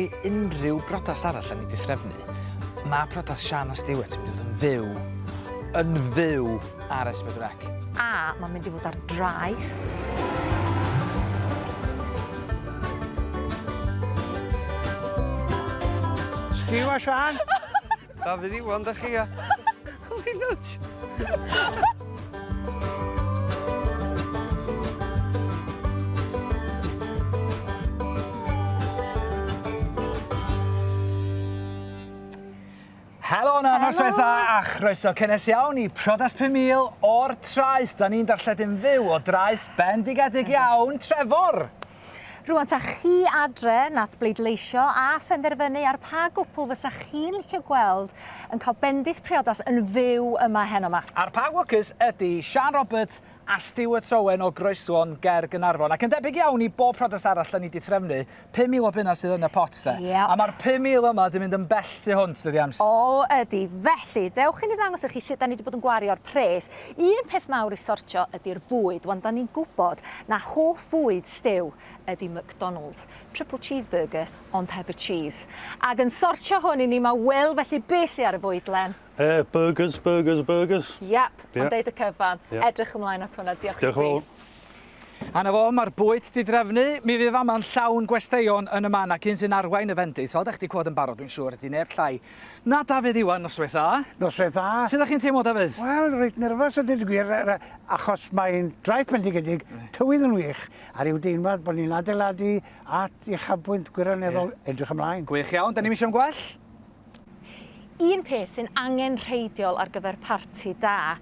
i unrhyw brodas arall yn ei dithrefnu, mae brodas Sian a Stewart yn mynd i fod yn fyw ar S4C. A mae'n mynd i fod ar draeth. Stiw a Sian. Dafydd Iwan, da chi a... Uwch. Helo, na, noswaith a chroeso cynnes iawn i Priodas 5000 o'r traeth. Da ni'n darlledyn fyw o draeth bendigedig iawn, Trefor. Rwan ta chi adre nath bleidleisio a phenderfynu ar pa gwpl fysa chi'n licio gweld yn cael bendith Priodas yn fyw yma heno yma. A'r pa workers ydy Sian Robert a Stewart Owen o Groeswan, Ger Gaernarfon. Ac yn debyg iawn i bob priodas arall da ni wedi threfnu, 5,000 o bunna sydd yn y pot, de. Yep. A mae'r 5,000 yma wedi mynd yn bell tu hwnt, dydi Ams? O, ydy. Felly, dewch i ni ddangos i chi sut da ni wedi bod yn gwario'r pres. Un peth mawr i sortio ydy'r bwyd, wan da ni'n gwybod na hoff fwyd Stew ydy McDonald's. Triple cheeseburger, ond heb y cheese. Ac yn sortio hwn i ni, mae Will, felly beth sydd ar y fwyd, Len? Burgers. Yep, ond deud y cyfan. Yep. Edrych ymlaen at hwnna, diolch i Diolch yn ti. A na fo, mae'r bwyd di drefnu. Mi fydd fama'n llawn gwesteion yn y man ac un sy'n arwain y fendith. Fel da chdi clywed yn barod, dwi'n siŵr, ydy neb llai. Na Dafydd Iwan, noswaith dda. Noswaith dda. Sut ydych chi'n teimlo, Dafydd? Wel, reit nerfus a dweud y gwir, achos mae'n draeth bendigedig, tywydd yn wych, a ryw deimlad bod ni'n adeiladu at uchafbwynt gwirioneddol edrych ymlaen. Gwych iawn, da ni'n eisiau gwell? Un peth sy'n angen reidiol ar gyfer parti da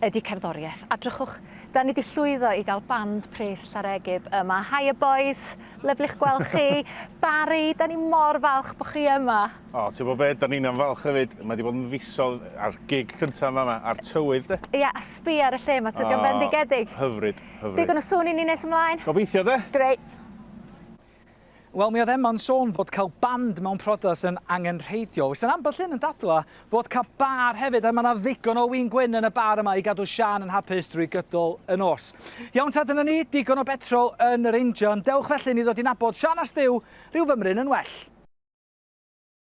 ydy cerddoriaeth. A drychwch, da ni wedi llwyddo i gael band pres Llaregib yma. Hiya boys, lyflu'ch gweld chi. Barry, da ni mor falch bod chi yma. O, ti'n bod beth, da ni'n falch hefyd. Mae wedi bod yn fusol ar gig cyntaf yma, ar tywydd, de. Ia, a sbi ar y lle yma, tydi o'n bendigedig. Hyfryd. Digon o sŵn i ni nes ymlaen. Gobeithio, de? Greit. Wel, mi oedd Emma'n sôn fod cael band mewn priodas yn angenrheidiol. Wys yn ambell hyn yn dadla fod cael bar hefyd, a mae yna ddigon o win gwyn yn y bar yma i gadw Sian yn hapus drwy gydol y nos. Iawn, ta dyna ni, digon o betrol yn yr injan. Dewch felly ni ddod i nabod Sian a Stew rhyw fymryn yn well.